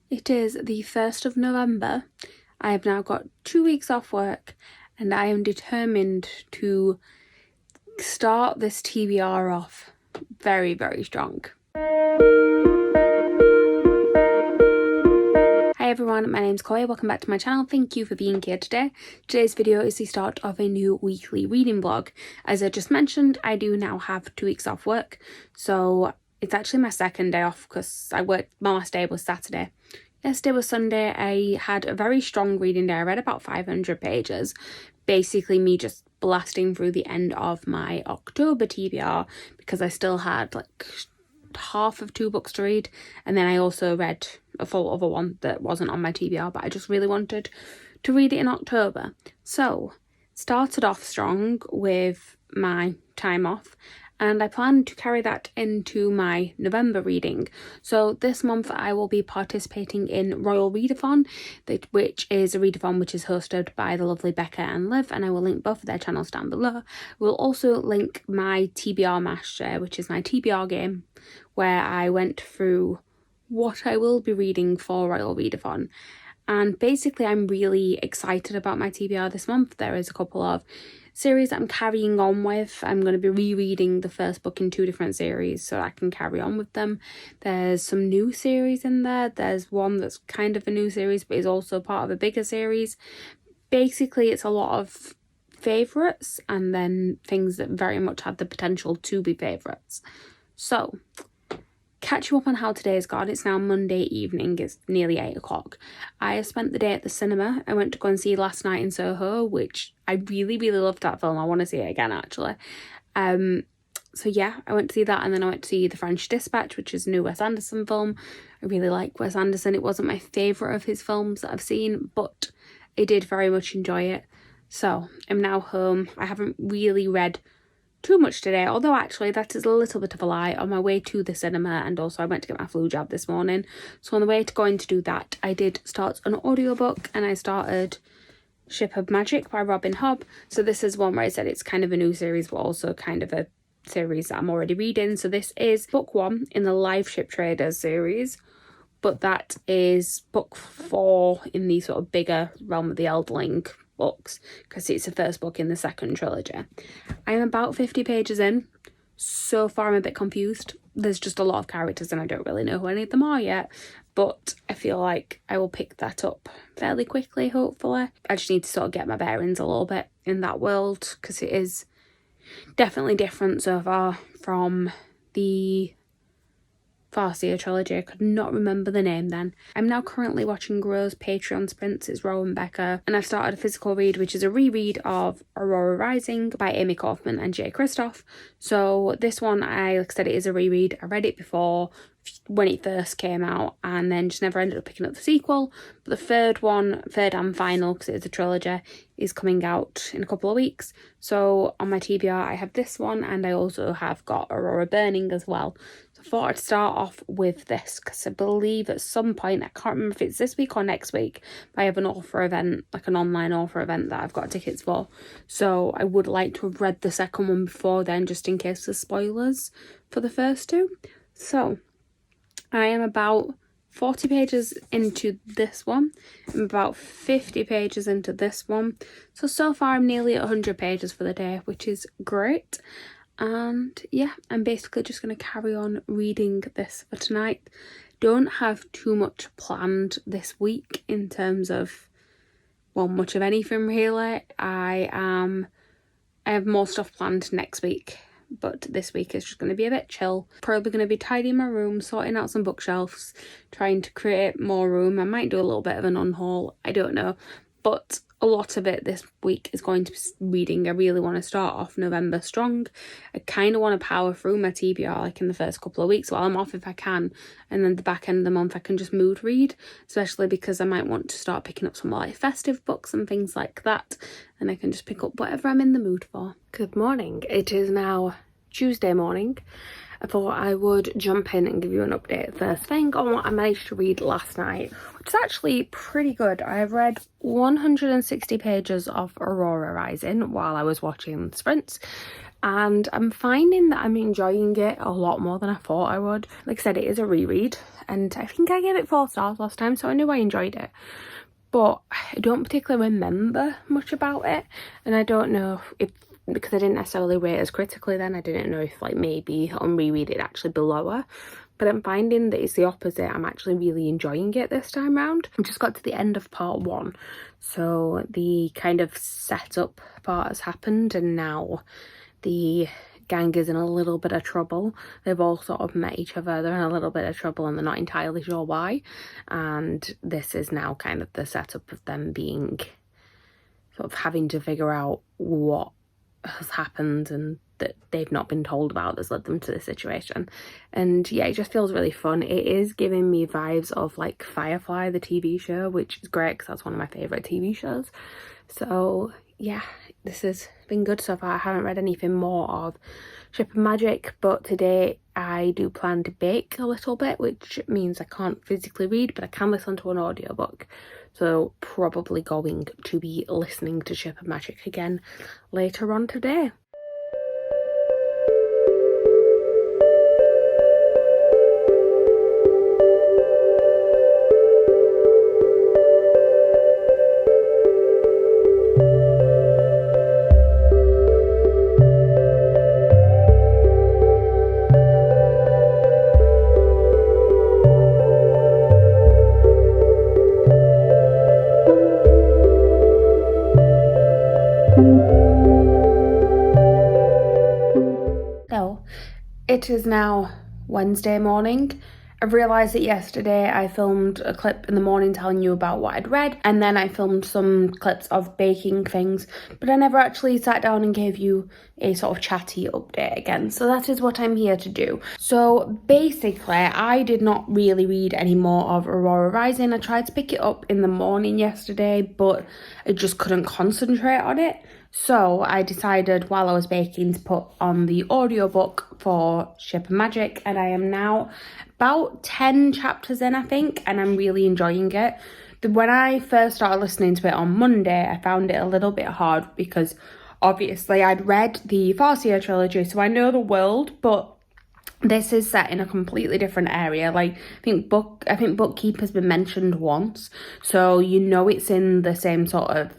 It is the 1st of November. I have now got 2 weeks off work and I am determined to start this TBR off very, very strong. Hi everyone, my name's Chloe, welcome back to my channel. Thank you for being here today. Today's video is the start of a new weekly reading vlog. As I just mentioned, I do now have 2 weeks off work, so it's actually my second day off because my last day was Saturday. Yesterday was Sunday. I had a very strong reading day. I read about 500 pages. Basically me just blasting through the end of my October TBR because I still had like half of 2 books to read, and then I also read a full other one that wasn't on my TBR, but I just really wanted to read it in October. So started off strong with my time off, and I plan to carry that into my November reading. So this month I will be participating in Royal Readathon, which is a readathon which is hosted by the lovely Becca and Liv, and I will link both of their channels down below. We'll also link my TBR Master, which is my TBR game, where I went through what I will be reading for Royal Readathon. And basically I'm really excited about my TBR this month. There is a couple of series that I'm carrying on with. I'm going to be rereading the first book in 2 different series so I can carry on with them. There's some new series in there. There's one that's kind of a new series but is also part of a bigger series. Basically it's a lot of favourites and then things that very much have the potential to be favourites. So catch you up on how today's gone. It's now Monday evening, it's nearly 8 o'clock. I have spent the day at the cinema. I went to go and see Last Night in Soho, which I really, really loved that film. I want to see it again, actually. So yeah, I went to see that, and then I went to see The French Dispatch, which is a new Wes Anderson film. I really like Wes Anderson. It wasn't my favourite of his films that I've seen, but I did very much enjoy it. So I'm now home. I haven't really read too much today, although actually that is a little bit of a lie. On my way to the cinema, and also I went to get my flu jab this morning, so on the way to going to do that I did start an audiobook, and I started Ship of Magic by Robin Hobb. So this is one where I said it's kind of a new series but also kind of a series that I'm already reading. So this is book 1 in the Live Ship Traders series, but that is book 4 in the sort of bigger Realm of the Eldling books, because it's the first book in the second trilogy. I'm about 50 pages in. So far I'm a bit confused. There's just a lot of characters and I don't really know who any of them are yet, but I feel like I will pick that up fairly quickly, hopefully. I just need to sort of get my bearings a little bit in that world, because it is definitely different so far from the Farseer trilogy. I could not remember the name then. I'm now currently watching Rose Patreon's Prince. It's Rowan Becker, and I've started a physical read, which is a reread of Aurora Rising by Amy Kaufman and Jay Kristoff. So this one, like I said, it is a reread. I read it before when it first came out and then just never ended up picking up the sequel. But the third and final, because it's a trilogy, is coming out in a couple of weeks. So on my TBR I have this one, and I also have got Aurora Burning as well. So I thought I'd start off with this because I believe at some point, I can't remember if it's this week or next week, but I have an author event, like an online author event that I've got tickets for. So I would like to have read the second one before then, just in case there's spoilers for the first 2. So I am about 40 pages into this one. I'm about 50 pages into this one. So far I'm nearly at 100 pages for the day, which is great. And yeah, I'm basically just going to carry on reading this for tonight. Don't have too much planned this week in terms of, well, much of anything really. I have more stuff planned next week, but this week is just going to be a bit chill. Probably going to be tidying my room, sorting out some bookshelves, trying to create more room. I might do a little bit of an unhaul, I don't know, but a lot of it this week is going to be reading. I really want to start off November strong. I kind of want to power through my TBR like in the first couple of weeks while I'm off if I can, and then the back end of the month I can just mood read, especially because I might want to start picking up some more like festive books and things like that, and I can just pick up whatever I'm in the mood for. Good morning. It is now Tuesday morning. I thought I would jump in and give you an update first thing on what I managed to read last night, which is actually pretty good. I have read 160 pages of Aurora Rising while I was watching the sprints, and I'm finding that I'm enjoying it a lot more than I thought I would. Like I said, it is a reread, and I think I gave it 4 stars last time, so I knew I enjoyed it. But I don't particularly remember much about it, and I don't know if, because I didn't necessarily rate as critically then, I didn't know if like maybe on reread it'd actually be lower. But I'm finding that it's the opposite. I'm actually really enjoying it this time round. I just got to the end of part 1, so the kind of setup part has happened, and now the gang is in a little bit of trouble. They've all sort of met each other, they're in a little bit of trouble and they're not entirely sure why, and this is now kind of the setup of them being sort of having to figure out what has happened and that they've not been told about that's led them to this situation. And yeah, it just feels really fun. It is giving me vibes of like Firefly, the TV show, which is great because that's one of my favourite TV shows. So yeah, this has been good so far. I haven't read anything more of Ship of Magic, but today I do plan to bake a little bit, which means I can't physically read, but I can listen to an audiobook. So probably going to be listening to Ship of Magic again later on today. So it is now Wednesday morning. I've realised that yesterday I filmed a clip in the morning telling you about what I'd read, and then I filmed some clips of baking things, but I never actually sat down and gave you a sort of chatty update again. So that is what I'm here to do. So basically, I did not really read any more of Aurora Rising. I tried to pick it up in the morning yesterday, but I just couldn't concentrate on it. So I decided while I was baking to put on the audiobook for Ship of Magic, and I am now about 10 chapters in, I think, and I'm really enjoying it. When I first started listening to it on Monday, I found it a little bit hard because obviously I'd read the Farseer trilogy, so I know the world, but this is set in a completely different area. Like I think Bookkeeper's been mentioned once, so you know it's in the same sort of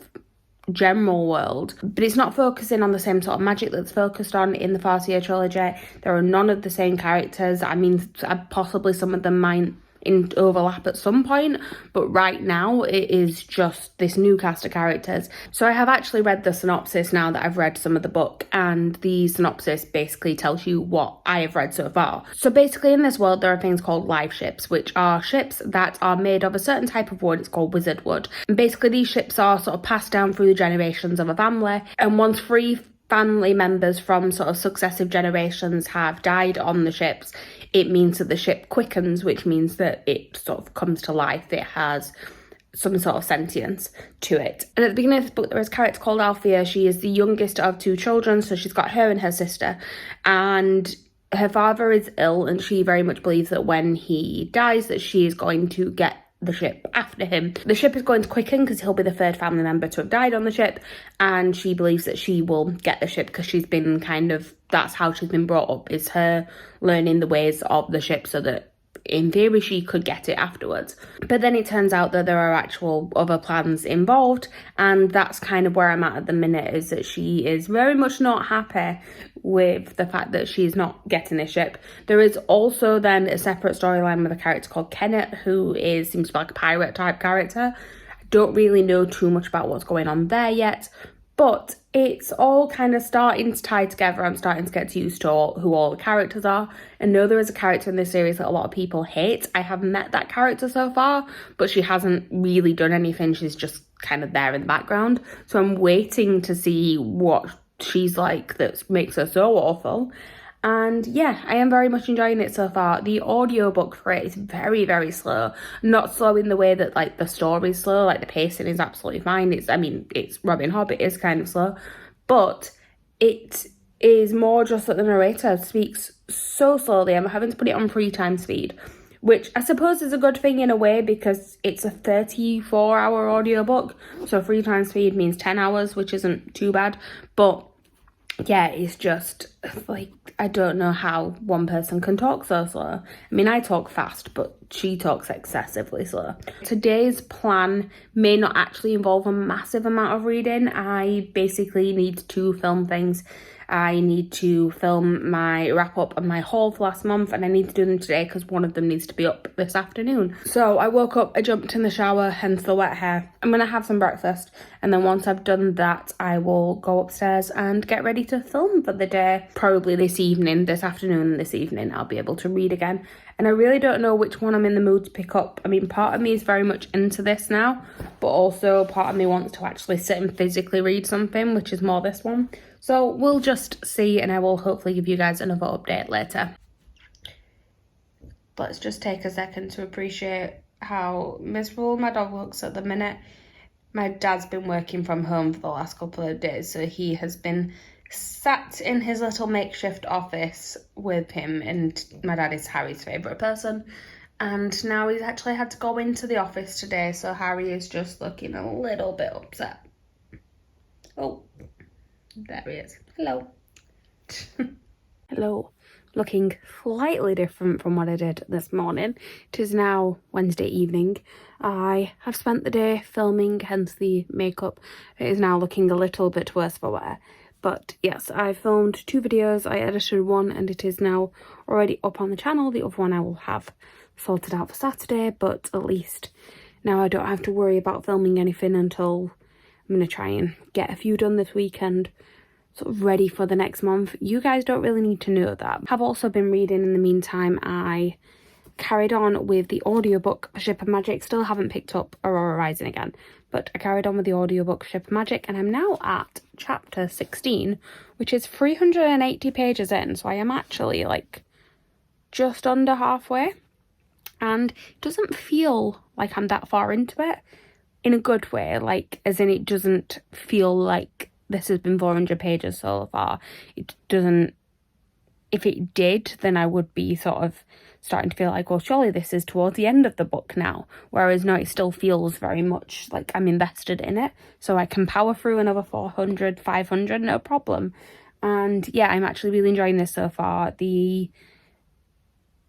general world, but it's not focusing on the same sort of magic that's focused on in the Farseer trilogy. There are none of the same characters. I mean, possibly some of them might overlap at some point, but right now it is just this new cast of characters. So I have actually read the synopsis now that I've read some of the book, and the synopsis basically tells you what I have read so far. So basically in this world there are things called live ships, which are ships that are made of a certain type of wood. It's called wizard wood, and basically these ships are sort of passed down through the generations of a family, and once 3 family members from sort of successive generations have died on the ships, it means that the ship quickens, which means that it sort of comes to life. It has some sort of sentience to it. And at the beginning of this book, there is a character called Althea. She is the youngest of 2 children, so she's got her and her sister. And her father is ill, and she very much believes that when he dies, that she is going to get the ship after him. The ship is going to quicken because he'll be the 3rd family member to have died on the ship, and she believes that she will get the ship because she's been that's how she's been brought up, is her learning the ways of the ship so that in theory she could get it afterwards. But then it turns out that there are actual other plans involved, and that's kind of where I'm at the minute, is that she is very much not happy with the fact that she's not getting this ship. There is also then a separate storyline with a character called Kenneth, who seems to be like a pirate type character. I don't really know too much about what's going on there yet, but it's all kind of starting to tie together. I'm starting to get used to who all the characters are. I know there is a character in this series that a lot of people hate. I haven't met that character so far, but she hasn't really done anything. She's just kind of there in the background. So I'm waiting to see what she's like that makes her so awful. And yeah, I am very much enjoying it so far. The audiobook for it is very, very slow. Not slow in the way that like the story's slow, like the pacing is absolutely fine. It's Robin Hobb, it is kind of slow, but it is more just that the narrator speaks so slowly. I'm having to put it on 3 times speed, which I suppose is a good thing in a way because it's a 34-hour audiobook. So 3 times speed means 10 hours, which isn't too bad. But yeah, it's just like, I don't know how one person can talk so slow. I mean, I talk fast, but she talks excessively slow. Today's plan may not actually involve a massive amount of reading. I basically need to film things. I need to film my wrap up and my haul for last month, and I need to do them today because one of them needs to be up this afternoon. So I woke up, I jumped in the shower, hence the wet hair. I'm gonna have some breakfast, and then once I've done that, I will go upstairs and get ready to film for the day. Probably this afternoon and this evening, I'll be able to read again. And I really don't know which one I'm in the mood to pick up. I mean, part of me is very much into this now, but also part of me wants to actually sit and physically read something, which is more this one. So we'll just see, and I will hopefully give you guys another update later. Let's just take a second to appreciate how miserable my dog looks at the minute. My dad's been working from home for the last couple of days, so he has been sat in his little makeshift office with him, and my dad is Harry's favourite person, and now he's actually had to go into the office today, so Harry is just looking a little bit upset. Oh, there he is. Hello. Hello. Looking slightly different from what I did this morning. It is now Wednesday evening. I have spent the day filming, hence the makeup. It is now looking a little bit worse for wear. But yes, I filmed 2 videos, I edited one, and it is now already up on the channel. The other one I will have sorted out for Saturday, but at least now I don't have to worry about filming anything until I'm going to try and get a few done this weekend, sort of ready for the next month. You guys don't really need to know that. I've also been reading in the meantime. I carried on with the audiobook for Ship of Magic. Still haven't picked up Aurora Rising again, but I carried on with the audiobook Ship of Magic, and I'm now at chapter 16, which is 380 pages in, so I am actually like just under halfway, and it doesn't feel like I'm that far into it in a good way, like as in it doesn't feel like this has been 400 pages so far. It doesn't. If it did, then I would be sort of starting to feel like, well, surely this is towards the end of the book now. Whereas no, it still feels very much like I'm invested in it. So I can power through another 400, 500, no problem. And yeah, I'm actually really enjoying this so far.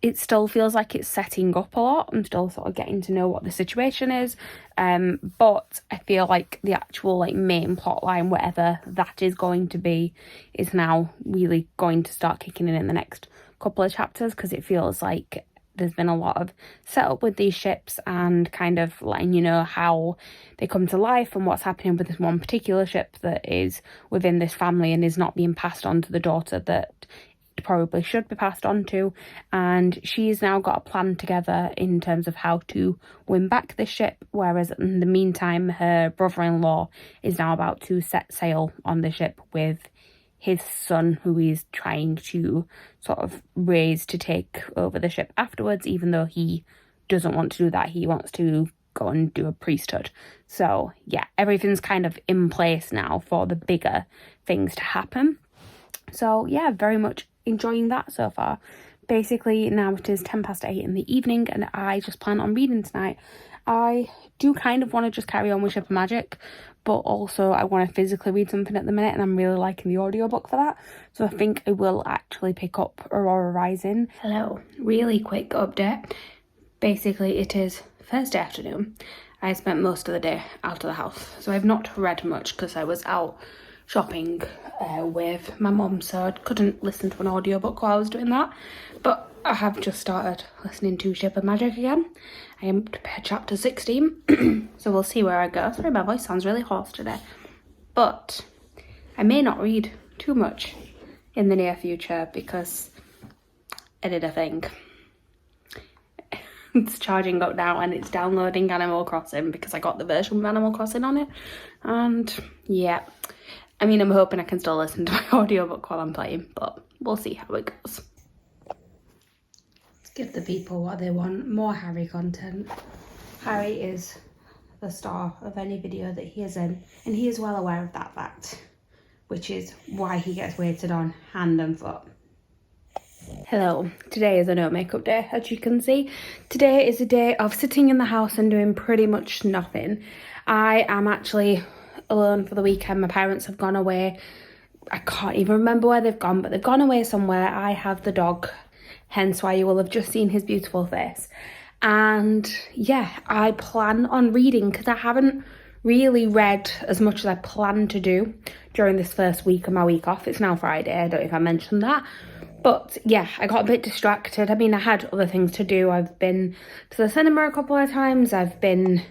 It still feels like it's setting up a lot. I'm still sort of getting to know what the situation is. But I feel like the actual like main plot line, whatever that is going to be, is now really going to start kicking in the next couple of chapters, because it feels like there's been a lot of setup with these ships and kind of letting you know how they come to life and what's happening with this one particular ship that is within this family and is not being passed on to the daughter that probably should be passed on to. And she's now got a plan together in terms of how to win back this ship, whereas in the meantime her brother-in-law is now about to set sail on the ship with his son, who he's trying to sort of raise to take over the ship afterwards, even though he doesn't want to do that. He wants to go and do a priesthood. So yeah, everything's kind of in place now for the bigger things to happen. So yeah, very much enjoying that so far. Basically now it is 8:10 in the evening, and I just plan on reading tonight. I do kind of want to just carry on with Ship of Magic, but also I want to physically read something at the minute, and I'm really liking the audiobook for that. So I think I will actually pick up Aurora Rising. Hello, really quick update. Basically it is Thursday afternoon. I spent most of the day out of the house, so I've not read much because I was out shopping with my mum, so I couldn't listen to an audiobook while I was doing that. But I have just started listening to Ship of Magic again. I am up to chapter 16, so we'll see where I go. Sorry, my voice sounds really hoarse today. But I may not read too much in the near future because I did a thing. It's charging up now and it's downloading Animal Crossing because I got the version with Animal Crossing on it. And yeah, I mean, I'm hoping I can still listen to my audiobook while I'm playing, but we'll see how it goes. Let's give the people what they want, more Harry content. Harry is the star of any video that he is in, and he is well aware of that fact. which is why he gets waited on hand and foot. Hello, today is a no makeup day, as you can see. Today is a day of sitting in the house and doing pretty much nothing. I am actually alone for the weekend. My parents have gone away. I can't even remember where they've gone, but they've gone away somewhere. I have the dog, hence why you will have just seen his beautiful face. And yeah, I plan on reading because I haven't really read as much as I planned to do during this first week of my week off. It's now Friday, I don't know if I mentioned that. But yeah, I got a bit distracted. I mean, I had other things to do. I've been to the cinema a couple of times. I've spent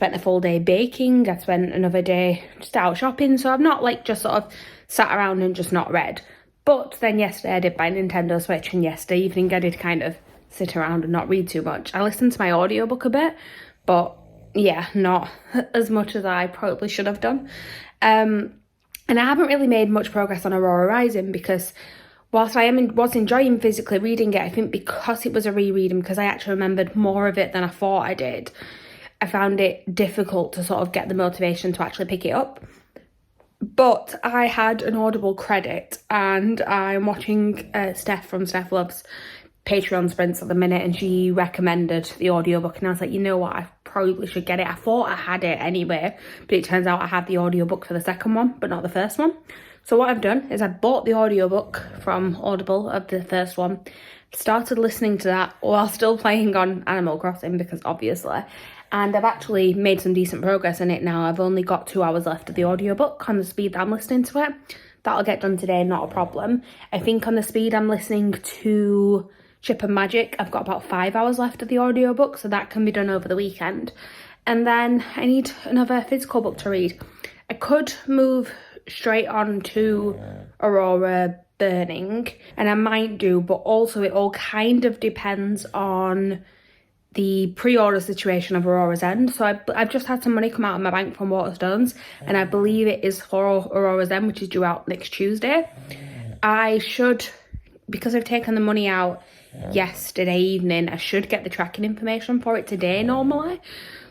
a full day baking. I spent another day just out shopping. So I've not like just sort of sat around and just not read. But then yesterday I did buy a Nintendo Switch, and yesterday evening I did kind of sit around and not read too much. I listened to my audiobook a bit, but yeah, not as much as I probably should have done. And I haven't really made much progress on Aurora Rising because whilst I was enjoying physically reading it, I think because it was a reread and because I actually remembered more of it than I thought I did, I found it difficult to sort of get the motivation to actually pick it up. But I had an Audible credit and I'm watching Steph from Steph Loves Patreon Sprints at the minute, and she recommended the audiobook, and I was like, you know what, I probably should get it. I thought I had it anyway, but it turns out I have the audiobook for the second one, but not the first one. So what I've done is I bought the audiobook from Audible of the first one, started listening to that while still playing on Animal Crossing, because obviously, and I've actually made some decent progress in it now. I've only got 2 hours left of the audiobook on the speed that I'm listening to it. That'll get done today, not a problem. I think on the speed I'm listening to Ship and Magic, I've got about 5 hours left of the audiobook, so that can be done over the weekend. And then I need another physical book to read. I could move straight on to Aurora Burning, and I might do, but also it all kind of depends on the pre-order situation of Aurora's End. So I've just had some money come out of my bank from Waterstones, and I believe it is for Aurora's End, which is due out next Tuesday. I should, because I've taken the money out yesterday evening, I should get the tracking information for it today normally.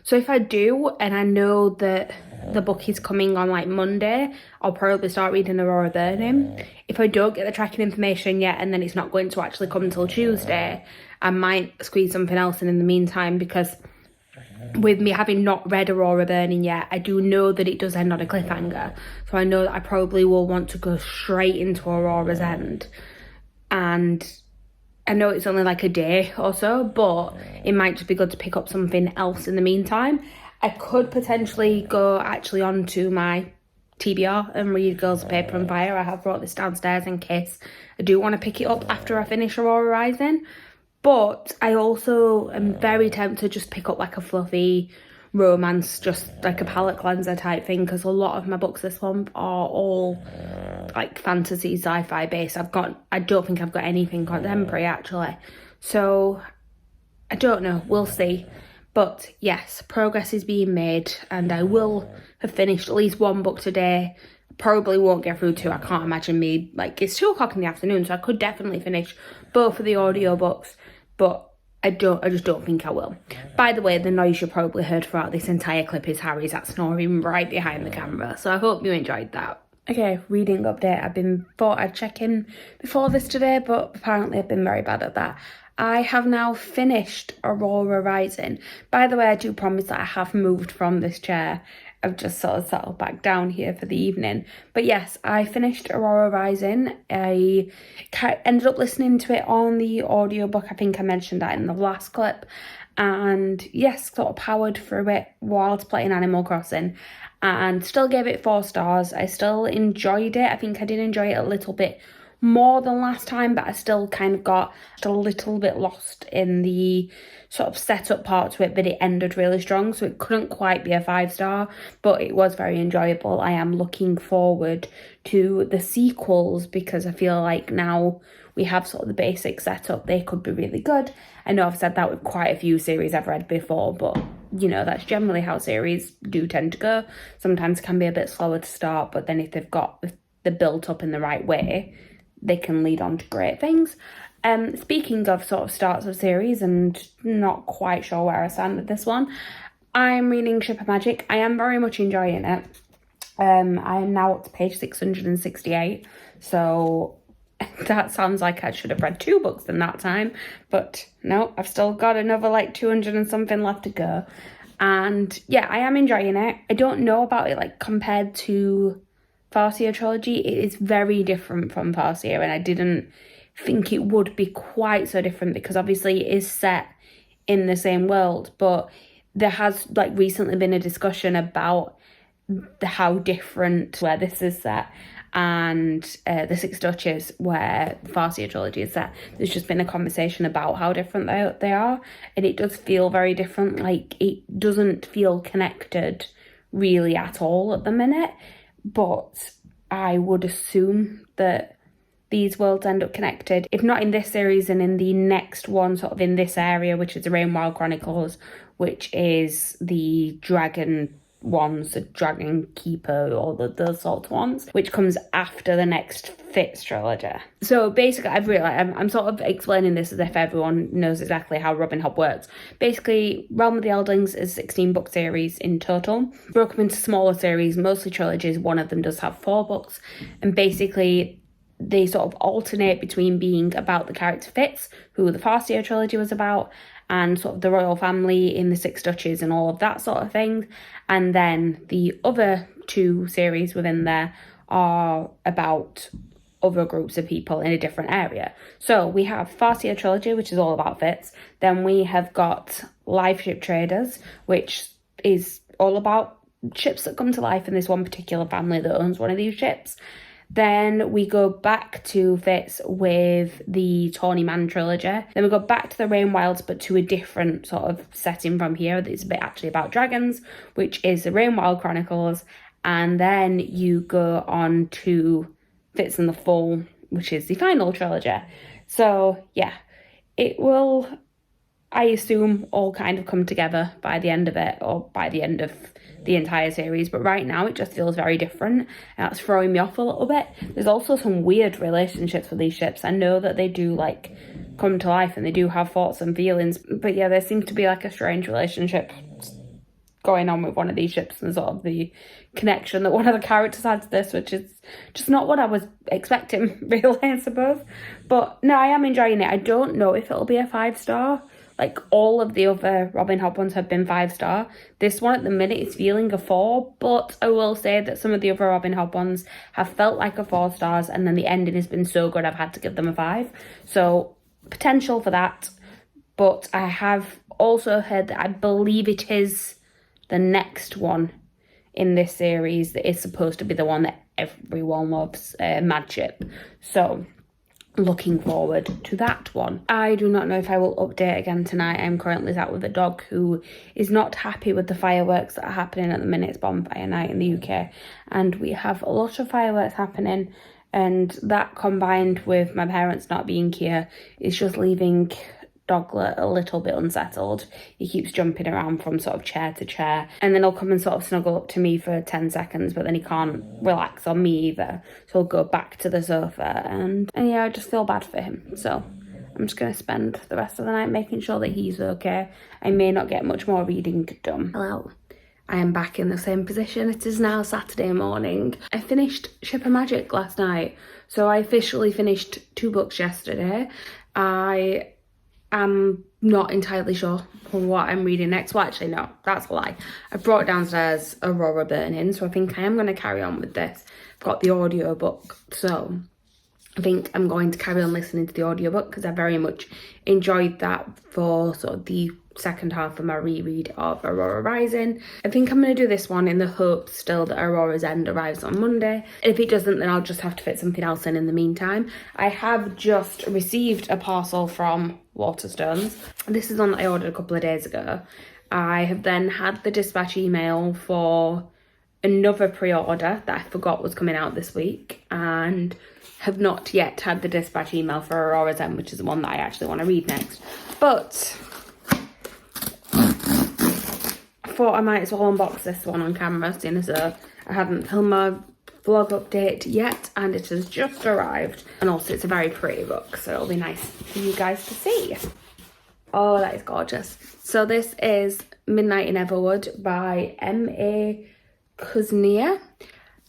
So if I do, and I know that the book is coming on like Monday, I'll probably start reading Aurora Burning. If I don't get the tracking information yet and then it's not going to actually come until Tuesday, I might squeeze something else in the meantime, because with me having not read Aurora Burning yet, I do know that it does end on a cliffhanger. So I know that I probably will want to go straight into Aurora's End. And I know it's only like a day or so, but it might just be good to pick up something else in the meantime. I could potentially go actually onto my TBR and read Girls of Paper and Fire. I have brought this downstairs in case I do want to pick it up after I finish Aurora Rising. But I also am very tempted to just pick up like a fluffy romance, just like a palette cleanser type thing, because a lot of my books this month are all like fantasy sci-fi based. I don't think I've got anything contemporary actually, so I don't know, we'll see. But yes, progress is being made, and I will have finished at least one book today. Probably won't get through 2. I can't imagine me, like, it's 2 o'clock in the afternoon, so I could definitely finish both of the audiobooks, but I just don't think I will. By the way, the noise you probably heard throughout this entire clip is Harry's snoring right behind the camera, so I hope you enjoyed that. Okay, reading update. Thought I'd check in before this today, but apparently I've been very bad at that. I have now finished Aurora Rising. By the way, I do promise that I have moved from this chair. I've just sort of settled back down here for the evening. But yes, I finished Aurora Rising. I ended up listening to it on the audiobook. I think I mentioned that in the last clip. And yes, sort of powered through it whilst playing Animal Crossing. And still gave it 4 stars. I still enjoyed it. I think I did enjoy it a little bit more than last time, but I still kind of got a little bit lost in the sort of setup part to it, but it ended really strong, so it couldn't quite be a 5-star, but it was very enjoyable. I am looking forward to the sequels because I feel like now we have sort of the basic setup, they could be really good. I know I've said that with quite a few series I've read before, but you know, that's generally how series do tend to go. Sometimes it can be a bit slower to start, but then if they've got the built up in the right way, they can lead on to great things. Speaking of sort of starts of series and not quite sure where I stand with this one, I'm reading Ship of Magic. I am very much enjoying it. I am now up to page 668, so that sounds like I should have read 2 books in that time, but no, I've still got another like 200 and something left to go. And yeah, I am enjoying it. I don't know about it like compared to Farseer trilogy. It is very different from Farseer, and I didn't think it would be quite so different because obviously it is set in the same world, but there has like recently been a discussion about how different where this is set and the Six Duchies where the Farseer trilogy is set. There's just been a conversation about how different they are, and it does feel very different. Like, it doesn't feel connected really at all at the minute, but I would assume that these worlds end up connected, if not in this series and in the next one, sort of in this area, which is the Rainwild Chronicles, which is the dragon ones, the Dragon Keeper, or those sort of ones, which comes after the next Fitz trilogy. So basically, I've realised, I'm sort of explaining this as if everyone knows exactly how Robin Hood works. Basically, Realm of the Eldlings is a 16-book series in total, broken into smaller series, mostly trilogies. One of them does have 4 books, and basically they sort of alternate between being about the character Fitz, who the Farseer trilogy was about, and sort of the royal family in the Six Duchies and all of that sort of thing. And then the other 2 series within there are about other groups of people in a different area. So we have Farseer trilogy, which is all about Fitz. Then we have got Live Ship Traders, which is all about ships that come to life in this one particular family that owns one of these ships. Then we go back to Fitz with the Tawny Man trilogy. Then we go back to the Rainwilds, but to a different sort of setting from here. It's a bit actually about dragons, which is the Rainwild Chronicles. And then you go on to Fitz and the Fool, which is the final trilogy. So yeah, it will, I assume, all kind of come together by the end of it, or by the end of the entire series, but right now it just feels very different, and that's throwing me off a little bit. There's also some weird relationships with these ships. I know that they do like come to life and they do have thoughts and feelings, but yeah, there seems to be like a strange relationship going on with one of these ships and sort of the connection that one of the characters had to this, which is just not what I was expecting really, I suppose. But no, I am enjoying it. I don't know if it'll be a 5-star. Like, all of the other Robin Hood ones have been 5-star. This one at the minute is feeling a 4, but I will say that some of the other Robin Hood ones have felt like a 4 stars, and then the ending has been so good I've had to give them a 5. So, potential for that. But I have also heard that I believe it is the next one in this series that is supposed to be the one that everyone loves, Mad Ship. So, looking forward to that one. I do not know if I will update again tonight. I'm currently sat with a dog who is not happy with the fireworks that are happening at the minute. It's bonfire night in the UK, and we have a lot of fireworks happening, and that combined with my parents not being here is just leaving Doglet a little bit unsettled. He keeps jumping around from sort of chair to chair, and then he'll come and sort of snuggle up to me for 10 seconds, but then he can't relax on me either, so he'll go back to the sofa, and yeah, I just feel bad for him. So I'm just going to spend the rest of the night making sure that he's okay. I may not get much more reading done. Hello. I am back in the same position. It is now Saturday morning. I finished Ship of Magic last night, so I officially finished 2 books yesterday. I'm not entirely sure what I'm reading next. Well, actually, no, that's a lie. I brought downstairs Aurora Burning, so I think I am going to carry on with this. I've got the audiobook, so I think I'm going to carry on listening to the audiobook because I very much enjoyed that for sort of the second half of my reread of Aurora Rising. I think I'm going to do this one in the hope still that Aurora's End arrives on Monday. If it doesn't, then I'll just have to fit something else in the meantime. I have just received a parcel from Waterstones. This is one that I ordered a couple of days ago. I have then had the dispatch email for another pre-order that I forgot was coming out this week, and have not yet had the dispatch email for Aurora's End, which is the one that I actually want to read next. But I thought I might as well unbox this one on camera, seeing as I haven't filmed my vlog update yet, and it has just arrived. And also it's a very pretty book, so it'll be nice for you guys to see. Oh, that is gorgeous. So this is Midnight in Everwood by M.A. Kuznia.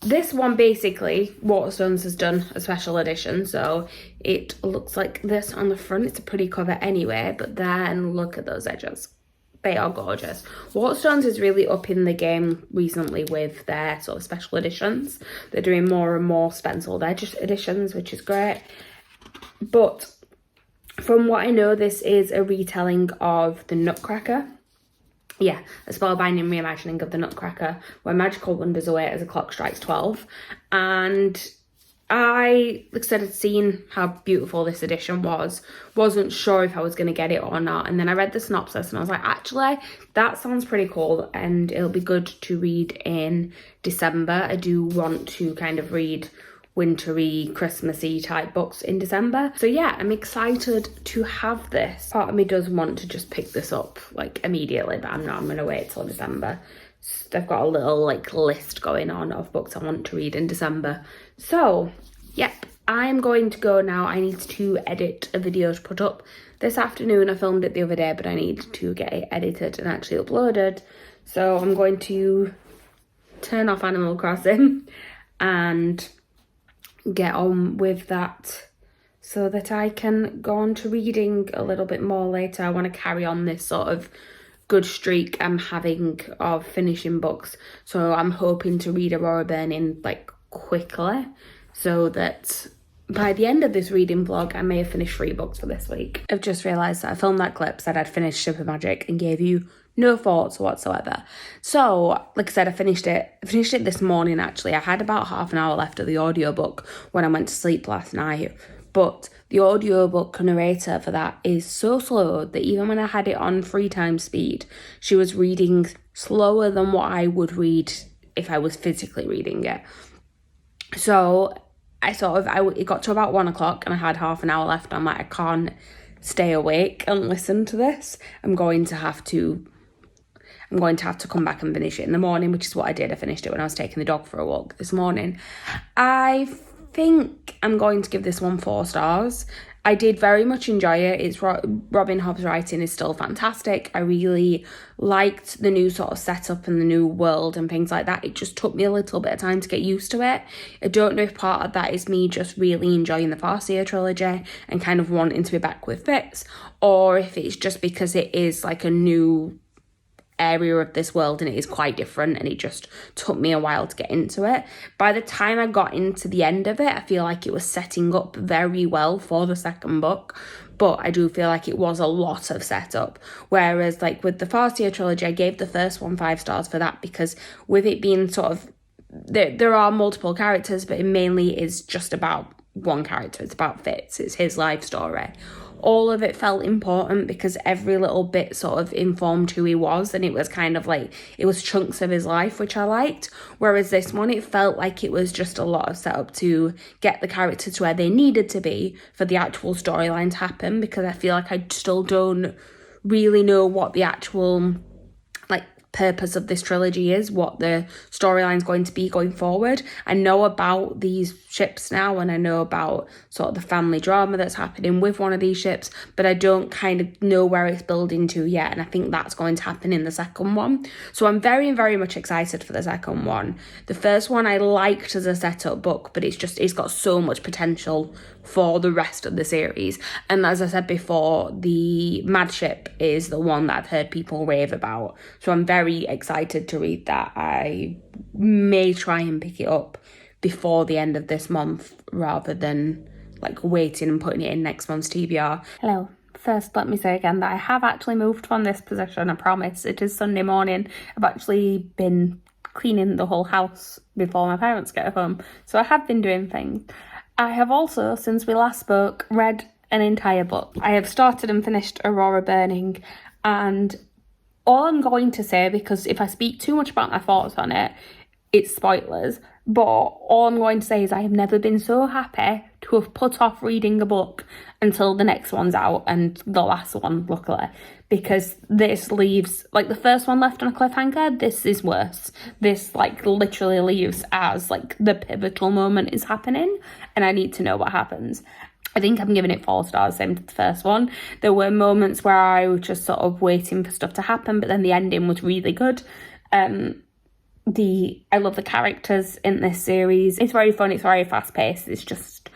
this one, basically, Waterstones has done a special edition, so it looks like this on the front. It's a pretty cover anyway, but then look at those edges. They are gorgeous. Waterstones is really up in the game recently with their sort of special editions. They're doing more and more stenciled edge editions, which is great. But from what I know, this is a retelling of the Nutcracker. Yeah, a spellbinding reimagining of the Nutcracker, where magical wonders await as a clock strikes 12. And I, like I said, had seen how beautiful this edition was. Wasn't sure if I was going to get it or not. And then I read the synopsis and I was like, actually, that sounds pretty cool. And it'll be good to read in December. I do want to kind of read wintry, Christmassy type books in December. So yeah, I'm excited to have this. Part of me does want to just pick this up like immediately, but I'm not. I'm going to wait till December. I've got a little like list going on of books I want to read in December. So yep, I'm going to go now. I need to edit a video to put up this afternoon. I filmed it the other day, but I need to get it edited and actually uploaded. So I'm going to turn off Animal Crossing and get on with that so that I can go on to reading a little bit more later. I want to carry on this sort of good streak I'm having of finishing books, so I'm hoping to read Aurora Burning like quickly so that by the end of this reading vlog I may have finished 3 books for this week. I've just realised that I filmed that clip, said I'd finished Ship of Magic and gave you no thoughts whatsoever. So like I said, I finished it this morning. Actually, I had about half an hour left of the audiobook when I went to sleep last night, but the audiobook narrator for that is so slow that even when I had it on 3 times speed, she was reading slower than what I would read if I was physically reading it. So it got to about 1 o'clock and I had half an hour left. I'm like, I can't stay awake and listen to this. I'm going to have to come back and finish it in the morning, which is what I did. I finished it when I was taking the dog for a walk this morning. I think I'm going to give this one 4 stars. I did very much enjoy it. It's Robin Hobb's writing is still fantastic. I really liked the new sort of setup and the new world and things like that. It just took me a little bit of time to get used to it. I don't know if part of that is me just really enjoying the Farseer trilogy and kind of wanting to be back with Fitz, or if it's just because it is like a new area of this world and it is quite different and it just took me a while to get into it. By the time I got into the end of it, I feel like it was setting up very well for the second book, but I do feel like it was a lot of setup. Whereas like with the Farseer trilogy, I gave the first one 5 stars for that, because with it being sort of, there are multiple characters, but it mainly is just about one character. It's about Fitz, it's his life story. All of it felt important because every little bit sort of informed who he was, and it was kind of like, it was chunks of his life, which I liked. Whereas this one, it felt like it was just a lot of setup to get the characters to where they needed to be for the actual storyline to happen, because I feel like I still don't really know what the actual purpose of this trilogy is, what the storyline's going to be going forward. I know about these ships now, and I know about sort of the family drama that's happening with one of these ships, but I don't kind of know where it's building to yet, and I think that's going to happen in the second one. So I'm very, very much excited for the second one. The first one I liked as a setup book, but it's got so much potential for the rest of the series. And as I said before, the Mad Ship is the one that I've heard people rave about, so I'm very excited to read that. I may try and pick it up before the end of this month rather than like waiting and putting it in next month's TBR. Hello. First, let me say again that I have actually moved from this position, I promise. It is Sunday morning. I've actually been cleaning the whole house before my parents get home, so I have been doing things. I have also, since we last spoke, read an entire book. I have started and finished Aurora Burning, and all I'm going to say, because if I speak too much about my thoughts on it, it's spoilers, but all I'm going to say is I have never been so happy to have put off reading a book until the next one's out, and the last one, luckily, because this leaves, like the first one left on a cliffhanger, this is worse. This like literally leaves as like the pivotal moment is happening, and I need to know what happens. I think I'm giving it 4 stars, same to the first one. There were moments where I was just sort of waiting for stuff to happen, but then the ending was really good. I love the characters in this series. It's very fun, it's very fast paced. It's just,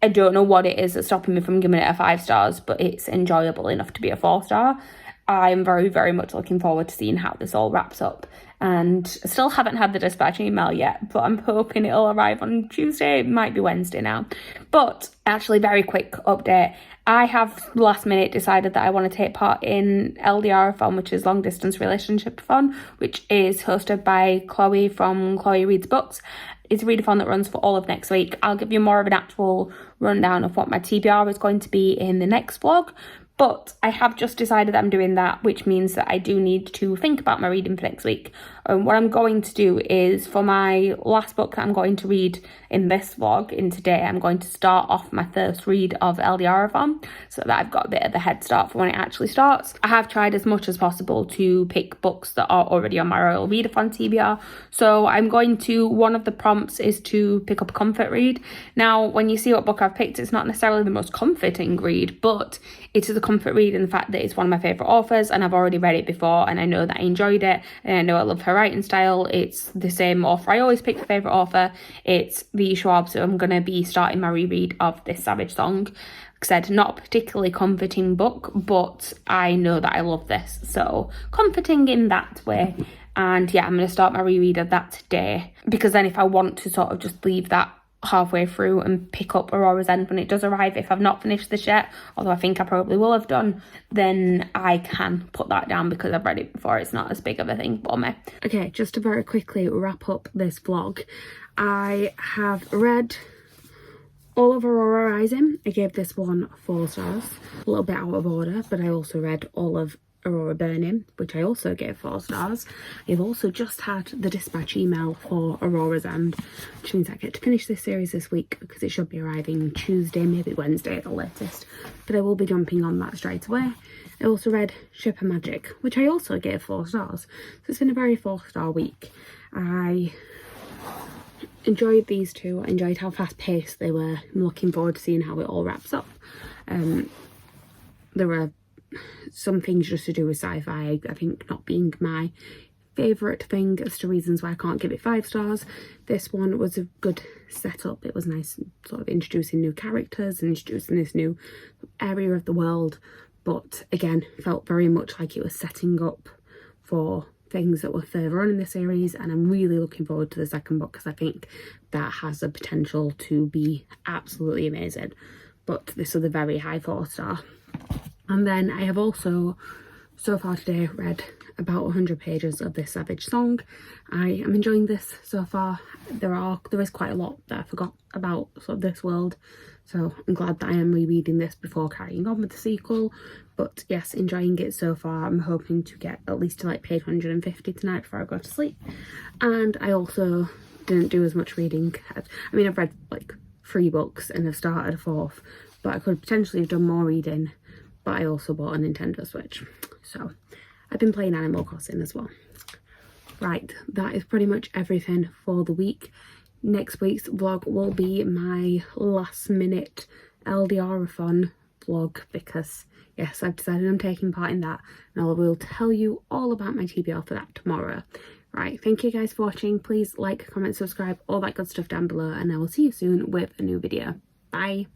I don't know what it is that's stopping me from giving it a 5 stars, but it's enjoyable enough to be a 4-star. I'm very, very much looking forward to seeing how this all wraps up. And I still haven't had the dispatch email yet, but I'm hoping it'll arrive on Tuesday. It might be Wednesday now. But actually, very quick update. I have last minute decided that I want to take part in LDR-a-thon, which is Long Distance Relationship-a-thon, which is hosted by Chloe from Chloe Reads Books. It's a readathon that runs for all of next week. I'll give you more of an actual rundown of what my TBR is going to be in the next vlog. But I have just decided that I'm doing that, which means that I do need to think about my reading for next week. What I'm going to do is, for my last book that I'm going to read in this vlog, in today, I'm going to start off my first read of LDR-a-thon, so that I've got a bit of a head start for when it actually starts. I have tried as much as possible to pick books that are already on my Royal Readathon TBR, so I'm going to, one of the prompts is to pick up a comfort read. Now, when you see what book I've picked, it's not necessarily the most comforting read, but it is a comfort read in the fact that it's one of my favourite authors, and I've already read it before, and I know that I enjoyed it, and I know I love her writing style. It's the same author I always pick, the favourite author. It's V. Schwab, so I'm going to be starting my reread of this Savage Song. Like I said, not a particularly comforting book, but I know that I love this, so comforting in that way. And yeah, I'm going to start my reread of that today, because then if I want to sort of just leave that halfway through and pick up Aurora's End when it does arrive, if I've not finished this yet, although I think I probably will have done, then I can put that down because I've read it before. It's not as big of a thing for me. Okay, just to very quickly wrap up this vlog, I have read all of Aurora Rising. I gave this one 4 stars, a little bit out of order, but I also read all of Aurora Burning, which I also gave 4 stars. I've also just had the dispatch email for Aurora's End, which means I get to finish this series this week, because it should be arriving Tuesday, maybe Wednesday at the latest, but I will be jumping on that straight away. I also read Ship of Magic, which I also gave 4 stars, so it's been a very 4-star week. I enjoyed these two. I enjoyed how fast paced they were. I'm looking forward to seeing how it all wraps up. There were some things just to do with sci-fi, I think, not being my favourite thing as to reasons why I can't give it 5 stars. This one was a good setup. It was nice, sort of introducing new characters and introducing this new area of the world, but again, felt very much like it was setting up for things that were further on in the series, and I'm really looking forward to the second book because I think that has the potential to be absolutely amazing. But this was a very high 4-star. And then I have also, so far today, read about 100 pages of this Savage Song. I am enjoying this so far. There is quite a lot that I forgot about sort of this world, so I'm glad that I am rereading this before carrying on with the sequel. But yes, enjoying it so far. I'm hoping to get at least to like page 150 tonight before I go to sleep. And I also didn't do as much reading. I mean, I've read like 3 books and have started a 4th, but I could potentially have done more reading. But I also bought a Nintendo Switch, so I've been playing Animal Crossing as well. Right, that is pretty much everything for the week. Next week's vlog will be my last minute LDR-a-thon vlog, because yes, I've decided I'm taking part in that, and I will tell you all about my TBR for that tomorrow. Right, thank you guys for watching. Please like, comment, subscribe, all that good stuff down below, and I will see you soon with a new video. Bye.